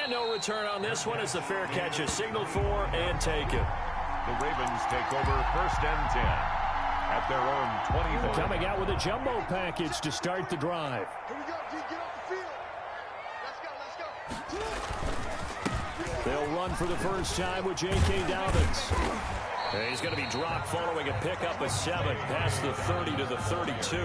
And no return on this one as the fair catch is signaled for and taken. The Ravens take over 1st and 10 at their own 24. Coming out with a jumbo package to start the drive. Here we go, D. Get off the field. Let's go, let's go. They'll run for the first time with J.K. Dobbins. And he's going to be dropped following a pickup of 7 past the 30 to the 32.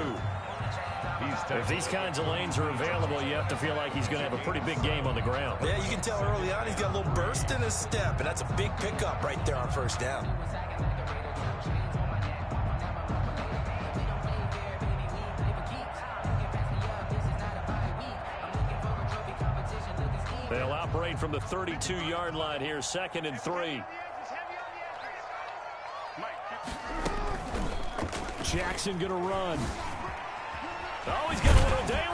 If these kinds of lanes are available, you have to feel like he's going to have a pretty big game on the ground. Yeah, you can tell early on he's got a little burst in his step, and that's a big pickup right there on 1st down. They'll operate from the 32-yard line here, 2nd and 3. Jackson going to run. Oh, he's got a little daylight.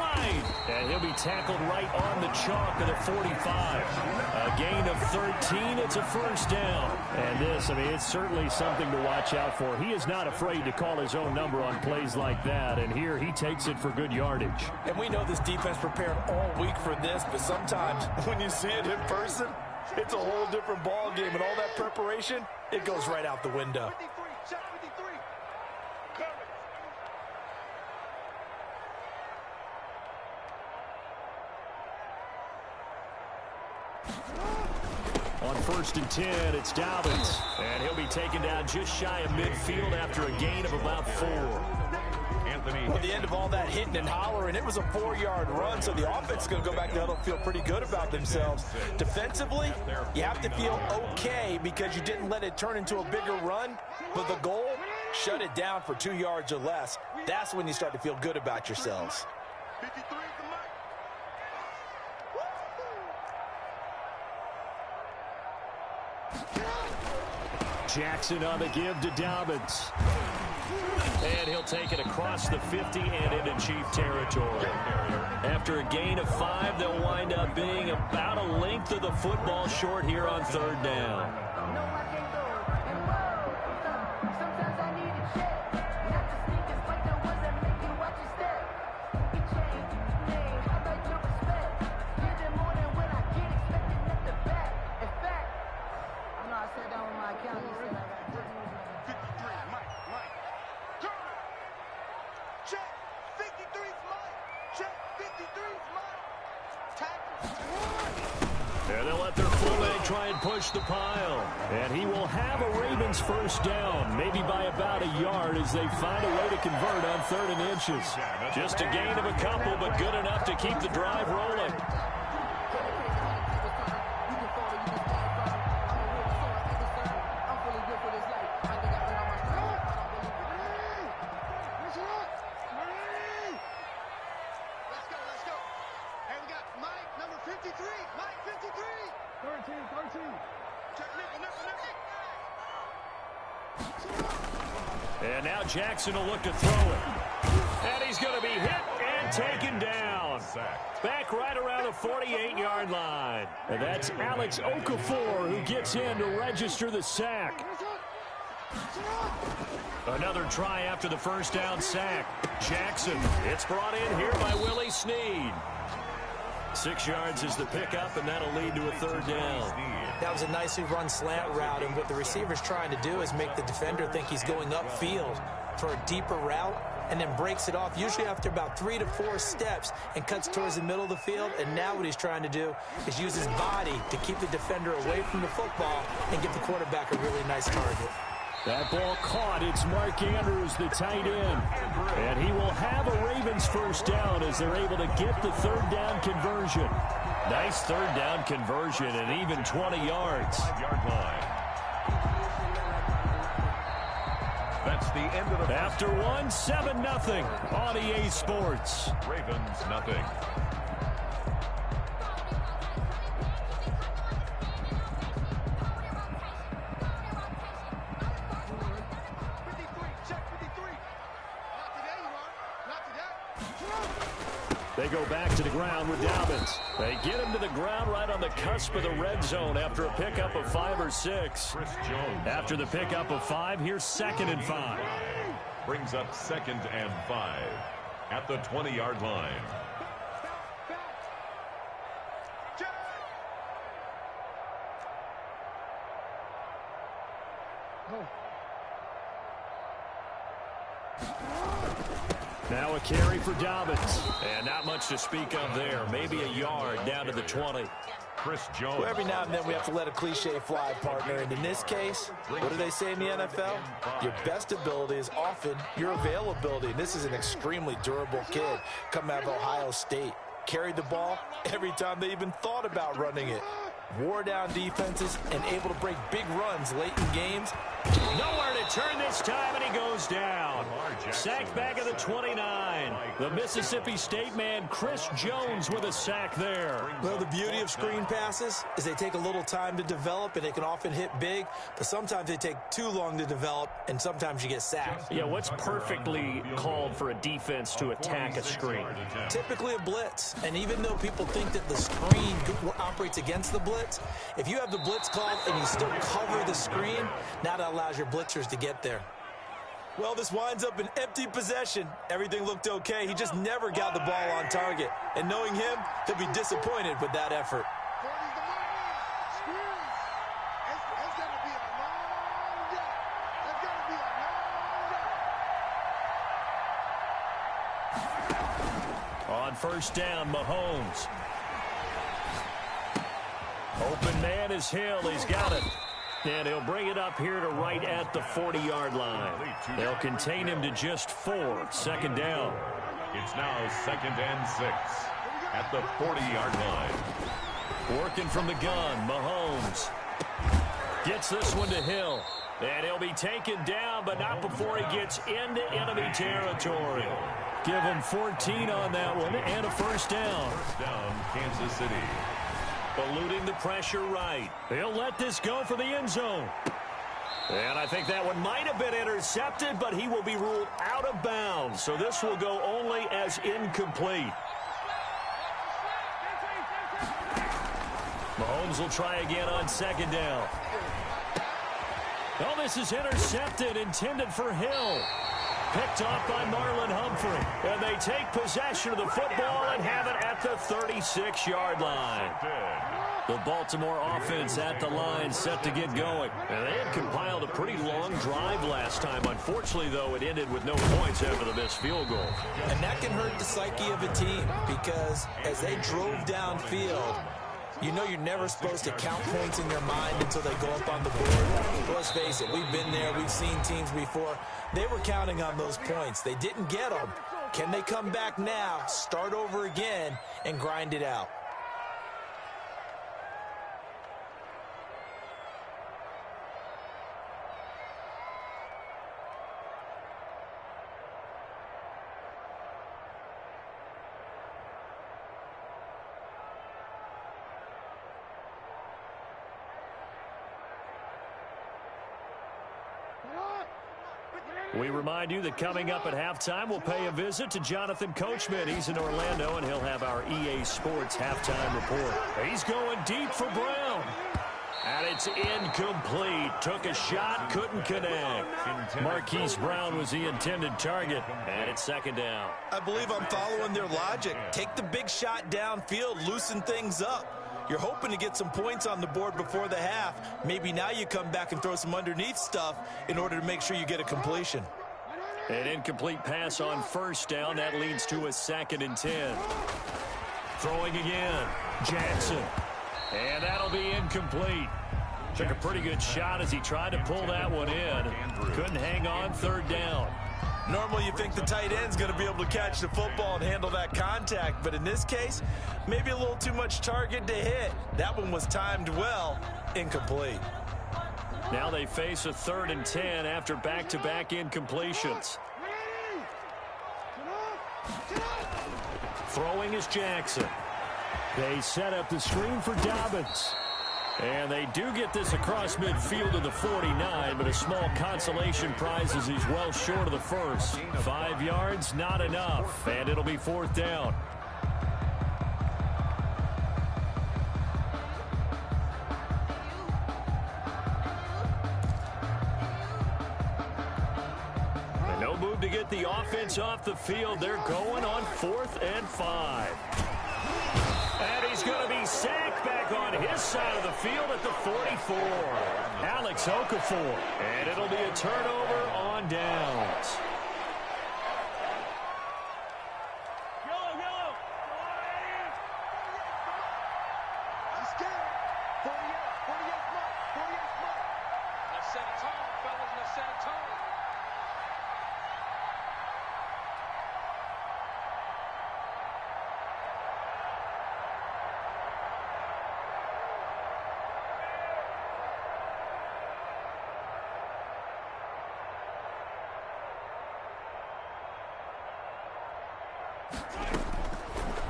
And he'll be tackled right on the chalk of the 45. A gain of 13. It's a 1st down. And this, I mean, it's certainly something to watch out for. He is not afraid to call his own number on plays like that. And here he takes it for good yardage. And we know this defense prepared all week for this, but sometimes when you see it in person, it's a whole different ball game. And all that preparation, it goes right out the window. On 1st and 10, it's Dobbins. And he'll be taken down just shy of midfield after a gain of about 4. At the end of all that hitting and hollering, it was a 4-yard run, so the offense is going to go back to huddle and feel pretty good about themselves. Defensively, you have to feel okay because you didn't let it turn into a bigger run, but the goal, shut it down for 2 yards or less. That's when you start to feel good about yourselves. Jackson on the give to Dobbins. And he'll take it across the 50 and into Chief territory. After a gain of 5, they'll wind up being about a length of the football short here on 3rd down. And they'll let their fullback try and push the pile. And he will have a Ravens 1st down, maybe by about a yard as they find a way to convert on 3rd and inches. Just a gain of a couple, but good enough to keep the drive rolling. And now Jackson will look to throw it. And he's going to be hit and taken down. Back right around the 48-yard line. And that's Alex Okafor who gets in to register the sack. Another try after the 1st down sack. Jackson, it's brought in here by Willie Snead. 6 yards is the pickup, and that'll lead to a 3rd down. That was a nicely run slant route, and what the receiver's trying to do is make the defender think he's going upfield for a deeper route and then breaks it off, usually after about 3 to 4 steps, and cuts towards the middle of the field. And now what he's trying to do is use his body to keep the defender away from the football and give the quarterback a really nice target. That ball caught. It's Mark Andrews, the tight end. And he will have a Ravens 1st down as they're able to get the 3rd down conversion. Nice 3rd down conversion and even 20 yards. That's the end of the After 1, 7-0 on EA Sports. Ravens nothing. They go back to the ground with Dobbins. They get him to the ground right on the cusp of the red zone after a pickup of 5 or 6. After the pickup of 5, here's 2nd and 5. Brings up 2nd and 5 at the 20-yard line. Now a carry for Dobbins. And not much to speak of there. Maybe a yard down to the 20. Chris Jones. Well, every now and then we have to let a cliche fly, partner. And in this case, what do they say in the NFL? Your best ability is often your availability. And this is an extremely durable kid coming out of Ohio State. Carried the ball every time they even thought about running it. Wore down defenses and able to break big runs late in games. Nowhere to turn this time, and he goes down. Sacked back at the 29. The Mississippi State man, Chris Jones, with a sack there. Well, the beauty of screen passes is they take a little time to develop, and they can often hit big, but sometimes they take too long to develop, and sometimes you get sacked. Yeah, what's perfectly called for a defense to attack a screen? Typically a blitz, and even though people think that the screen operates against the blitz, if you have the blitz called and you still cover the screen, now that allows your blitzers to get there. Well, this winds up an empty possession. Everything looked okay. He just never got the ball on target. And knowing him, he'll be disappointed with that effort. 40's the money. Squeeze. It's going to be a long day. It's going to be a long day. On first down, Mahomes. Open man is Hill. He's got it. And he'll bring it up here to right at the 40-yard line. They'll contain him to just 4. Second down. It's now 2nd and 6 at the 40-yard line. Working from the gun, Mahomes. Gets this one to Hill. And he'll be taken down, but not before he gets into enemy territory. Give him 14 on that one and a first down. First down, Kansas City. Eluding the pressure right. He'll let this go for the end zone. And I think that one might have been intercepted, but he will be ruled out of bounds. So this will go only as incomplete. Mahomes will try again on second down. Oh, this is intercepted, intended for Hill. Picked off by Marlon Humphrey. And they take possession of the football and have it at the 36-yard line. The Baltimore offense at the line, set to get going. And they had compiled a pretty long drive last time. Unfortunately, though, it ended with no points after the missed field goal. And that can hurt the psyche of a team because as they drove downfield, you know you're never supposed to count points in your mind until they go up on the board. Well, let's face it, we've been there. We've seen teams before. They were counting on those points. They didn't get them. Can they come back now, start over again, and grind it out? We remind you that coming up at halftime, we'll pay a visit to Jonathan Coachman. He's in Orlando, and he'll have our EA Sports halftime report. He's going deep for Brown. And it's incomplete. Took a shot, couldn't connect. Marquise Brown was the intended target, and it's second down. I believe I'm following their logic. Take the big shot downfield, loosen things up. You're hoping to get some points on the board before the half. Maybe now you come back and throw some underneath stuff in order to make sure you get a completion. An incomplete pass on first down. That leads to a 2nd and 10. Throwing again. Jackson. And that'll be incomplete. Took a pretty good shot as he tried to pull that one in. Couldn't hang on, third down. Normally you think the tight end's going to be able to catch the football and handle that contact, but in this case, maybe a little too much target to hit. That one was timed well, incomplete. Now they face a 3rd and 10 after back-to-back incompletions. Throwing is Jackson. They set up the screen for Dobbins. And they do get this across midfield to the 49, but a small consolation prize as he's well short of the first. 5 yards, not enough, and it'll be 4th down. And no move to get the offense off the field. They're going on 4th and 5. And he's going to be sacked back on his side of the field at the 44. Alex Okafor. And it'll be a turnover on downs.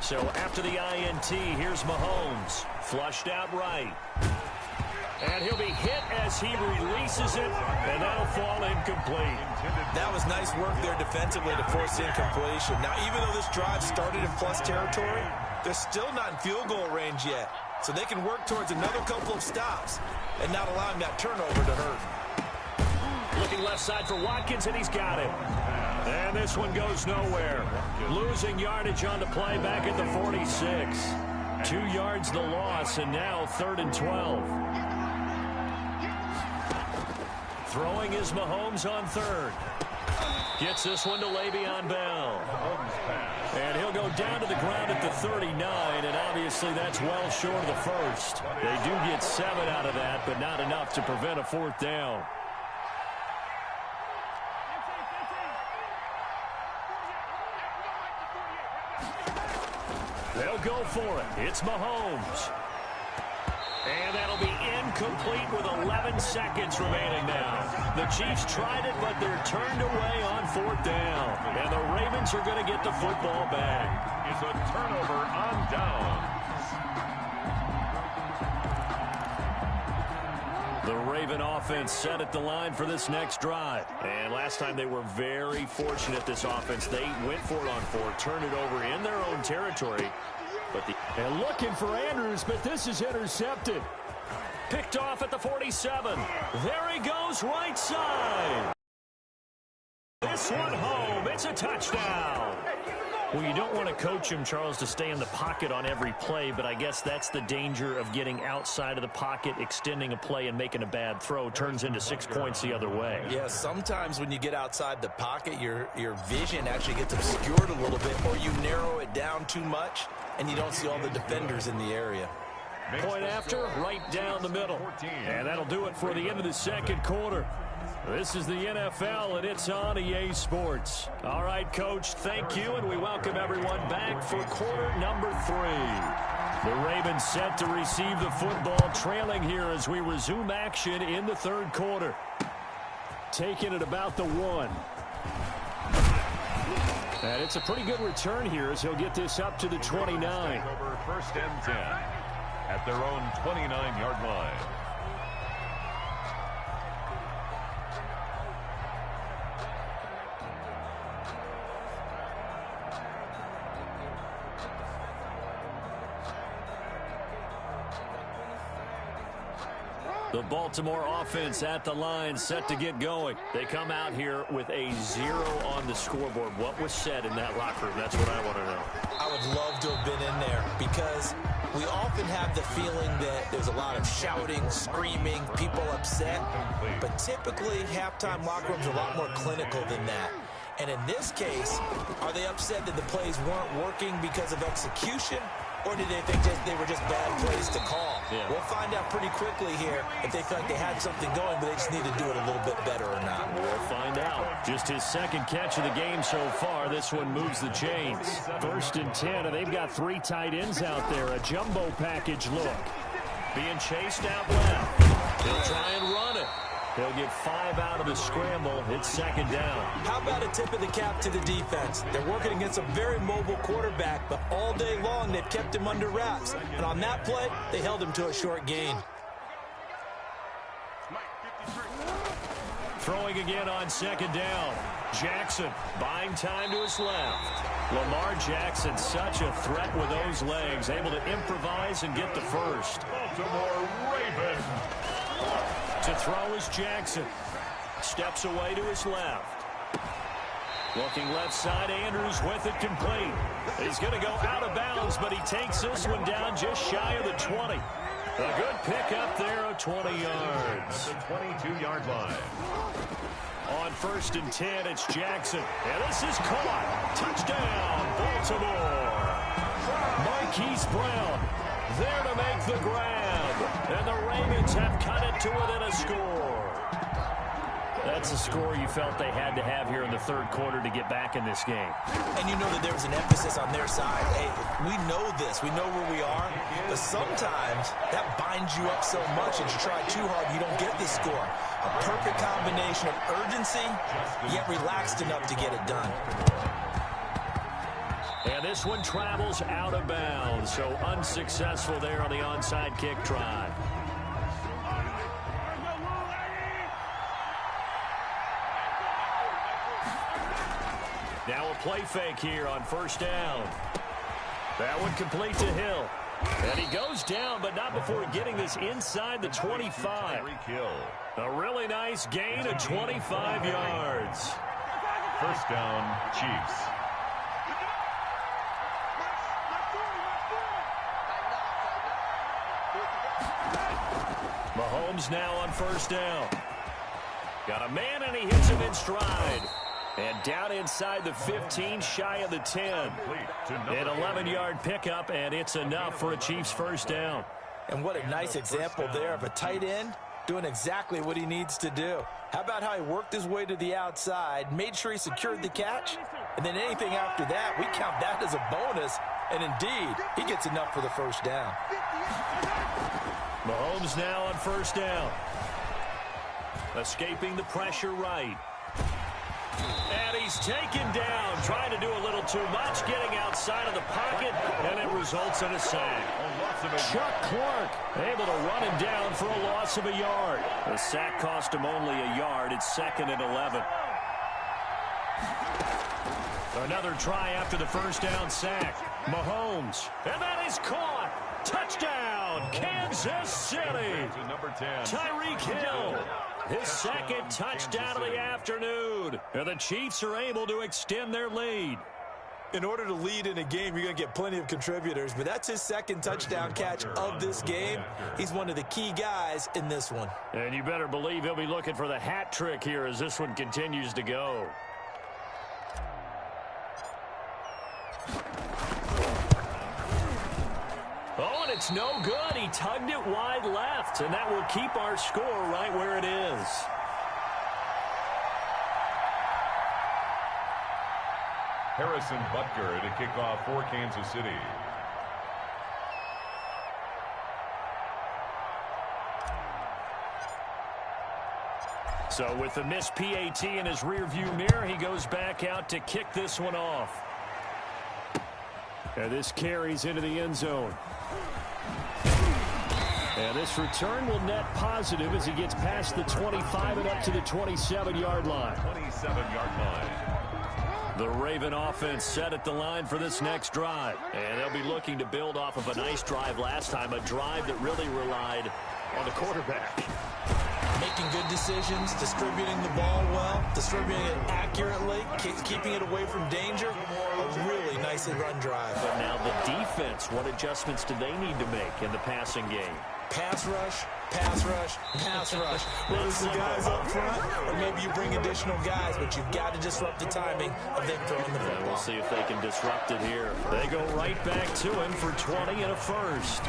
So after the INT, here's Mahomes. Flushed out right. And he'll be hit as he releases it, and that'll fall incomplete. That was nice work there defensively to force incompletion. Now, even though this drive started in plus territory, they're still not in field goal range yet. So they can work towards another couple of stops and not allowing that turnover to hurt. Looking left side for Watkins, and he's got it. And this one goes nowhere. Losing yardage on the play back at the 46. 2 yards the loss, and now 3rd and 12. Throwing is Mahomes on 3rd. Gets this one to Le'Veon Bell. And he'll go down to the ground at the 39, and obviously that's well short of the first. They do get 7 out of that, but not enough to prevent a 4th down. They'll go for it. It's Mahomes. And that'll be incomplete with 11 seconds remaining now. The Chiefs tried it, but they're turned away on 4th down. And the Ravens are going to get the football back. It's a turnover on downs. The Raven offense set at the line for this next drive. And last time they were very fortunate, this offense. They went for it on 4, turned it over in their own territory. And looking for Andrews, but this is intercepted. Picked off at the 47. There he goes, right side. This one home. It's a touchdown. Well, you don't want to coach him, Charles, to stay in the pocket on every play, but I guess that's the danger of getting outside of the pocket, extending a play, and making a bad throw. Turns into 6 points the other way. Yeah, sometimes when you get outside the pocket, your vision actually gets obscured a little bit, or you narrow it down too much, and you don't see all the defenders in the area. Point after, right down the middle. And that'll do it for the end of the second quarter. This is the NFL, and it's on EA Sports. All right, Coach, thank you, and we welcome everyone back for quarter number 3. The Ravens set to receive the football, trailing here as we resume action in the 3rd quarter. Taking it about the 1. And it's a pretty good return here as he'll get this up to the 29. Over 1st and 10 at their own 29-yard line. The Baltimore offense at the line, set to get going. They come out here with a 0 on the scoreboard. What was said in that locker room? That's what I want to know. I would love to have been in there because we often have the feeling that there's a lot of shouting, screaming, people upset. But typically, halftime locker rooms are a lot more clinical than that. And in this case, are they upset that the plays weren't working because of execution? Or did they think they were just bad plays to call? Yeah. We'll find out pretty quickly here if they feel like they had something going, but they just need to do it a little bit better or not. We'll find out. Just his 2nd catch of the game so far. This one moves the chains. 1st and 10, and they've got 3 tight ends out there. A jumbo package look. Being chased out left. He'll try and run it. They'll get 5 out of the scramble. It's 2nd down. How about a tip of the cap to the defense? They're working against a very mobile quarterback, but all day long they've kept him under wraps. And on that play, they held him to a short gain. Throwing again on 2nd down. Jackson buying time to his left. Lamar Jackson, such a threat with those legs, able to improvise and get the first. Baltimore Ravens. To throw is Jackson. Steps away to his left. Looking left side, Andrews with it complete. He's going to go out of bounds, but he takes this one down just shy of the 20. A good pickup there of 20 yards. At the 22-yard line. On 1st and 10, it's Jackson. And this is caught. Touchdown, Baltimore. Marquise Brown there to make the grab. And the Ravens have cut it to within a score. That's a score you felt they had to have here in the 3rd quarter to get back in this game. And you know that there was an emphasis on their side. Hey, we know this. We know where we are. But sometimes that binds you up so much that you try too hard, you don't get the score. A perfect combination of urgency, yet relaxed enough to get it done. And this one travels out of bounds, so unsuccessful there on the onside kick try. Now a play fake here on first down. That one complete to Hill. And he goes down, but not before getting this inside the 25. A really nice gain of 25 yards. First down, Chiefs. Mahomes now on first down. Got a man, and he hits him in stride. And down inside the 15, shy of the 10. An 11-yard pickup, and it's enough for a Chiefs first down. And what a nice example there of a tight end doing exactly what he needs to do. How about how he worked his way to the outside, made sure he secured the catch, and then anything after that, we count that as a bonus. And indeed, he gets enough for the first down. Mahomes now on first down. Escaping the pressure right. And he's taken down, trying to do a little too much, getting outside of the pocket, and it results in a sack. Chuck Clark able to run him down for a loss of a yard. The sack cost him only a yard. It's 2nd and 11. Another try after the first down sack. Mahomes, and that is caught. Touchdown, Kansas City. Number 10. Tyreek Hill. His second touchdown of the afternoon. And the Chiefs are able to extend their lead. In order to lead in a game, you're going to get plenty of contributors, but that's his second touchdown catch of this game. He's one of the key guys in this one. And you better believe he'll be looking for the hat trick here as this one continues to go. Oh, and it's no good. He tugged it wide left, and that will keep our score right where it is. Harrison Butker to kick off for Kansas City. So with the missed PAT in his rearview mirror, he goes back out to kick this one off. And this carries into the end zone. And this return will net positive as he gets past the 25 and up to the 27-yard line. 27-yard line. The Raven offense set at the line for this next drive. And they'll be looking to build off of a nice drive last time, a drive that really relied on the quarterback. Making good decisions, distributing the ball well, distributing it accurately, keeping it away from danger. A really nicely run drive. But now the defense, what adjustments do they need to make in the passing game? Pass rush, pass rush, pass rush. Whether it's the guys up front or maybe you bring additional guys, but you've got to disrupt the timing of them throwing the football. We'll see if they can disrupt it here. They go right back to him for 20 and a first.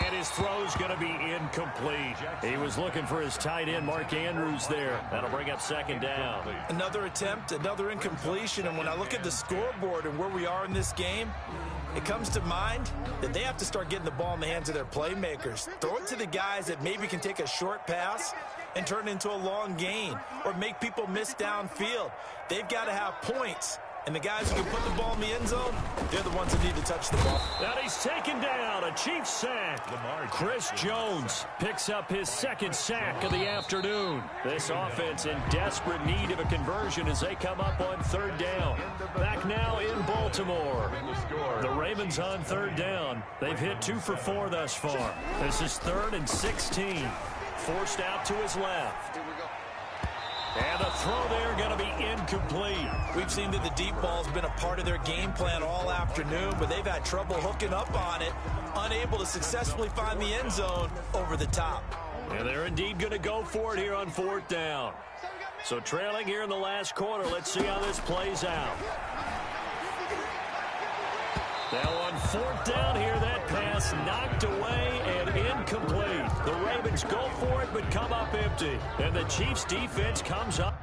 And his throw's going to be incomplete. He was looking for his tight end, Mark Andrews, there. That'll bring up second down. Another attempt, another incompletion. And when I look at the scoreboard and where we are in this game, it comes to mind that they have to start getting the ball in the hands of their playmakers. Throw it to the guys that maybe can take a short pass and turn it into a long gain or make people miss downfield. They've got to have points. And the guys who can put the ball in the end zone, they're the ones that need to touch the ball. Now he's taken down. A Chiefs sack. Chris Jones picks up his second sack of the afternoon. This offense in desperate need of a conversion as they come up on third down. Back now in Baltimore. The Ravens on third down. They've hit 2 for 4 thus far. This is 3rd and 16. Forced out to his left. And the throw there going to be incomplete. We've seen that the deep ball's been a part of their game plan all afternoon, but they've had trouble hooking up on it, unable to successfully find the end zone over the top. And they're indeed going to go for it here on 4th down. So trailing here in the last quarter, let's see how this plays out. Now on 4th down here, that pass knocked away and incomplete. The Ravens go for it but come up empty. And the Chiefs defense comes up.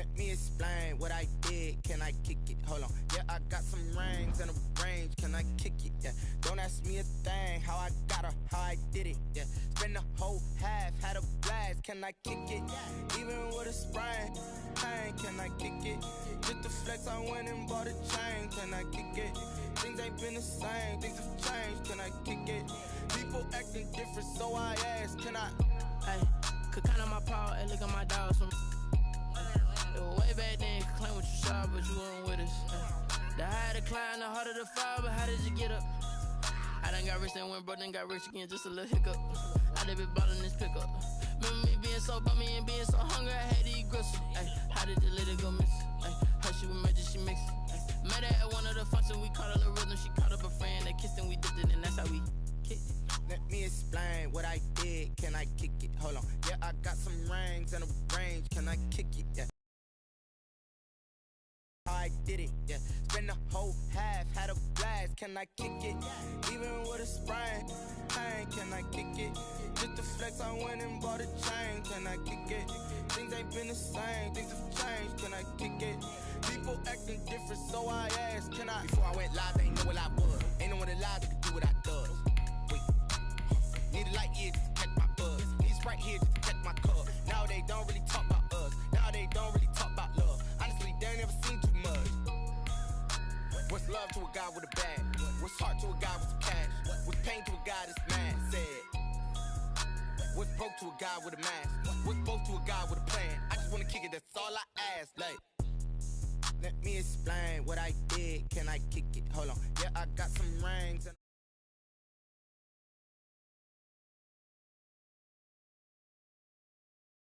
Let me explain what I did. Can I kick it? Hold on. Yeah, I got some rings and a range. Can I kick it? Yeah. Don't ask me a thing. How I got her, how I did it. Yeah. Spend the whole half, had a blast. Can I kick it? Even with a sprain. Pain, can I kick it? Just the flex, I went and bought a chain. Can I kick it? Things ain't been the same. Things have changed. Can I kick it? People acting different, so I ask. Can I? Hey, could count on my power and look at my dogs from. It was way back then, could claim what you saw, but you weren't with us. The higher the climb, the harder the fall, but how did you get up? I done got rich and went broke, then got rich again, just a little hiccup. I done been ballin' this pickup. Remember me being so bummy and being so hungry, I had to eat gristle. Ay, how did the lady go miss? Ay, her she was major, she mixed. Met her at one of the functions, we caught a little rhythm, she caught up a friend, they kissed and we dipped it, and that's how we kicked it. Let me explain what I did. Can I kick it? Hold on. Yeah, I got some rings and a range. Can I kick it? Yeah. I did it, yeah. Spend the whole half, had a blast. Can I kick it? Even with a sprain. Pain, can I kick it? Just the flex, I went and bought a chain. Can I kick it? Things ain't been the same, things have changed. Can I kick it? People acting different, so I asked. Can I? Before I went live, they ain't know what I was. Ain't no one alive that could do what I does. Wait, need a light here just to catch my buzz. Need Sprite here just to catch my cup. Now they don't really talk about us. Now they don't really talk about love. Honestly, they ain't never seen too much. What's love to a guy with a bag? What's heart to a guy with some cash? What's pain to a guy that's mad? Said. What's broke to a guy with a mask? What's broke to a guy with a plan? I just wanna kick it, that's all I ask. Like, let me explain what I did. Can I kick it? Hold on. Yeah, I got some rings and